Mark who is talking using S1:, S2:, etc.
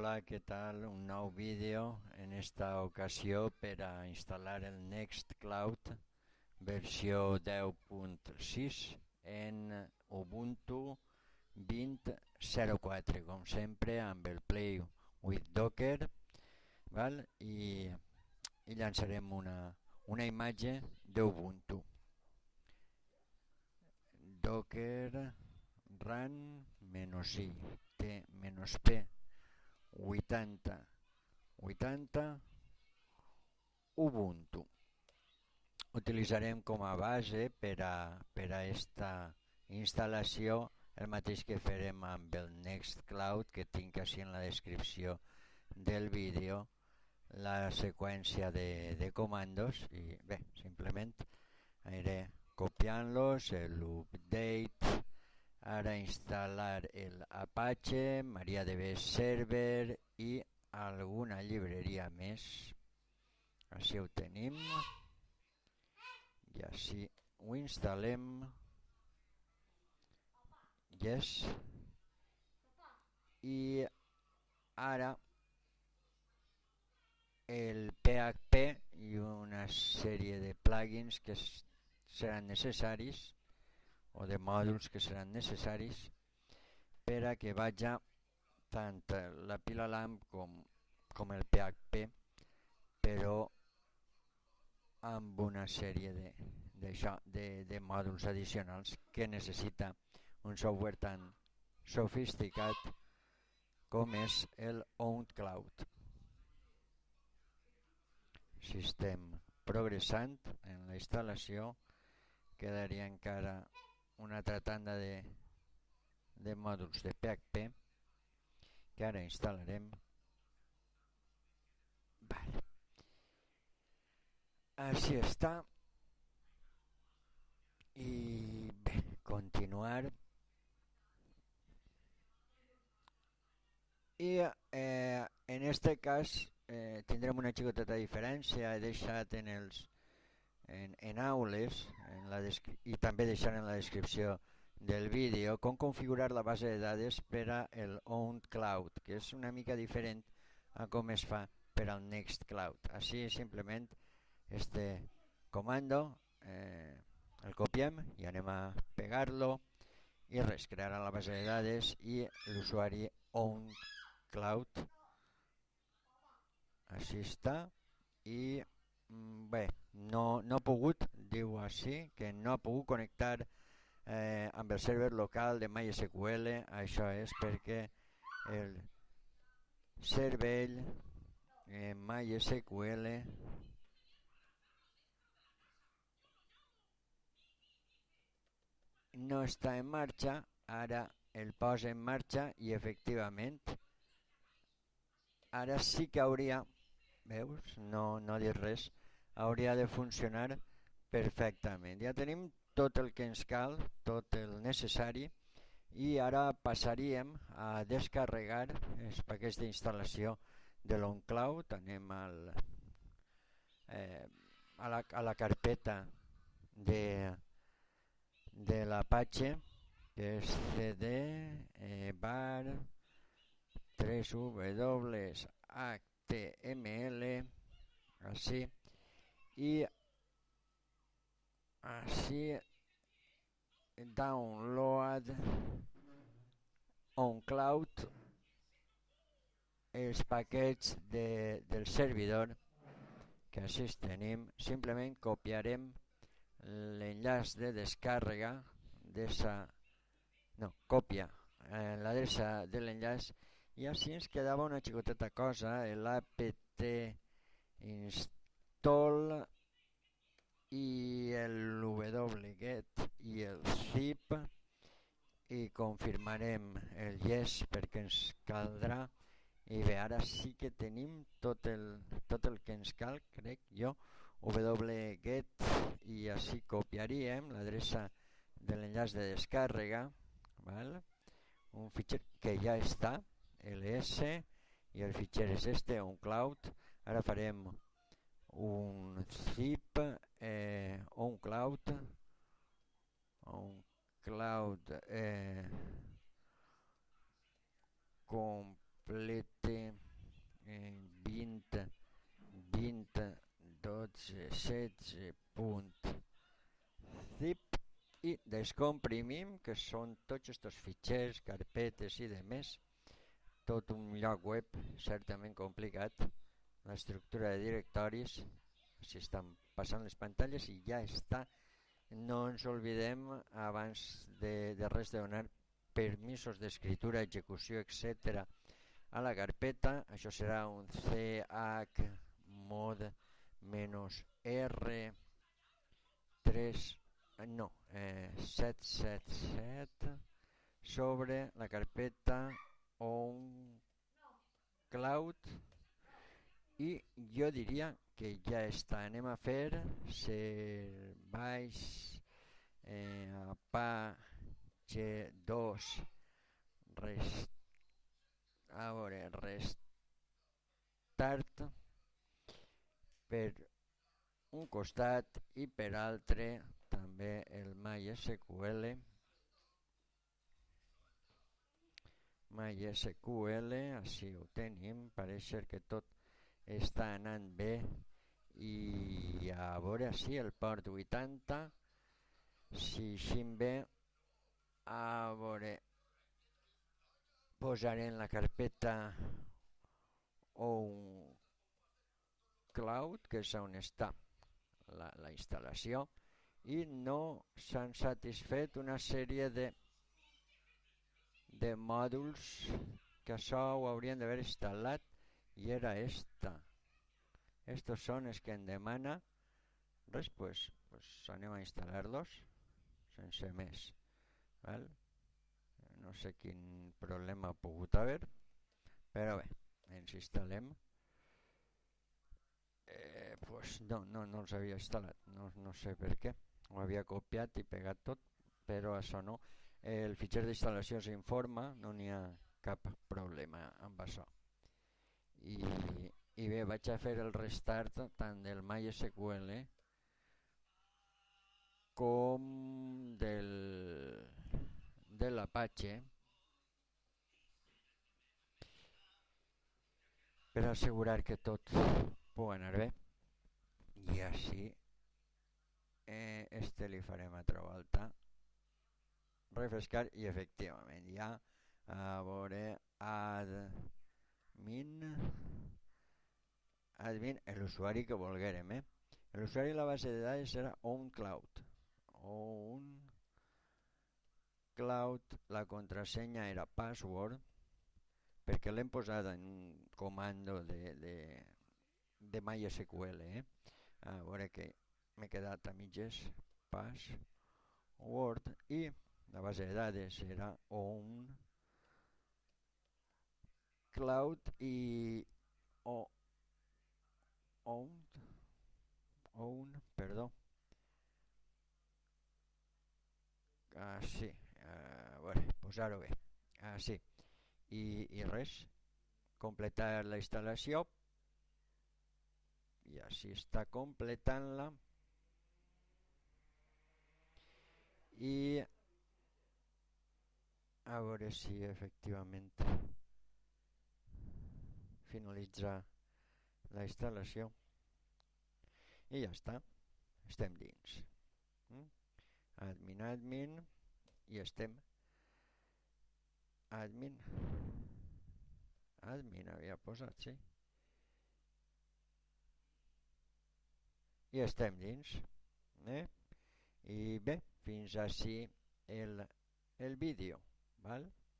S1: Hola, ¿qué tal? Un nou vídeo en esta ocasió per a instal·lar el Nextcloud versió 10.6 en Ubuntu 20.04, com sempre amb el Play with Docker, val? I llançarem una imatge d'Ubuntu. Docker run -i t-p 80 Ubuntu. Utilitzarem com a base per a esta instal·lació el mateix que farem amb el Nextcloud, que tinc així en la descripció del vídeo, la seqüència de comandos, i bé, simplement aniré copiant-los, l'update, ara instal·lar el Apache, MariaDB Server i alguna llibreria més. Així ho tenim i així ho instal·lem. Yes. I ara el PHP i una sèrie de plugins que seran necessaris, o de mòduls que seran necessaris per a que vaja tant la pila LAMP com el PHP, però amb una sèrie de mòduls addicionals que necessita un software tan sofisticat com és el OwnCloud. Si estem progressant en la instal·lació, quedaria encara una altra tanda de mòduls de PHP que ara instal·larem. Vale. Així està. I bé, continuar. I en este cas tindrem una xicoteta diferència. He deixat en aules i també deixant en la descripció del vídeo com configurar la base de dades per a el OwnCloud, que és una mica diferent a com es fa per al Nextcloud. Així simplement este comando el copiem i anem a pegar-lo i res, crearà la base de dades i l'usuari OwnCloud. Així està. I bé, no ha pogut, diu així, que no ha pogut connectar amb el server local de MySQL. Això és perquè el servei MySQL no està en marxa. Ara el posa en marxa i efectivament ara sí que hauria, veus, no dir res, hauria de funcionar perfectament. Ja tenim tot el que ens cal, tot el necessari, i ara passaríem a descarregar els paquets d'instal·lació de l'OwnCloud. Anem a la carpeta de l'Apache, que és cd var 3w html, així, i així download OwnCloud, els paquets del servidor, que així tenim. Simplement copiarem l'enllaç de descàrrega còpia l'adreça de l'enllaç, i així ens quedava una xicoteta cosa, l'apt install i el wget i el zip, i confirmarem el yes perquè ens caldrà. I bé, ara sí que tenim tot el que ens cal, crec jo, wget, i així copiaríem l'adreça de l'enllaç de descàrrega, val? Un fitxer que ja està, ls, i el fitxer és este, OwnCloud. Ara farem un zip OwnCloud complete 16.zip i descomprimim, que són tots aquests fitxers, carpetes i demés, tot un lloc web certament complicat, l'estructura de directoris, si estan passant les pantalles i ja està. No ens oblidem abans de res de donar permisos d'escriptura, execució, etc. a la carpeta. Això serà un chmod -r3 sobre la carpeta OwnCloud, i jo diria que ja està. Anem a fer serveis page2 restart per un costat i per altre també el MySQL. Així ho tenim, pareix ser que tot està anant bé. I a veure si el port 80, si eixim bé, a veure, posaré en la carpeta OwnCloud, que és on està la instal·lació, i no s'han satisfet una sèrie de mòduls que això ho haurien d'haver instal·lat, i era esta. Estos són els que em demana. Res, pues anem a instal·lar-los sense més, val? No sé quin problema ha pogut haver, però bé, ens instal·lem. No els havia instal·lat, no sé per què. Ho havia copiat i pegat tot, però això no. El fitxer d'instal·lació s'informa, no n'hi ha cap problema amb això. I bé, vaig a fer el restart tant del MySQL com de l'Apache per assegurar que tot pugui anar bé, i així li farem altra volta, refrescar, i efectivament ja, a veure, admin, l'usuari que volguérem, l'usuari de la base de dades serà OwnCloud, la contrasenya era password, perquè l'hem posat en un comando de MySQL, a veure que m'he quedat a mitges, password, i la base de dades era OwnCloud i sí, a veure, posar-ho bé, sí, i res, completar la instal·lació, i així està completant-la, i a veure si efectivament finalitza la instal·lació, i ja està, estem dins. Admin, i estem admin havia posat, sí, i estem dins, i bé, fins així el vídeo, val?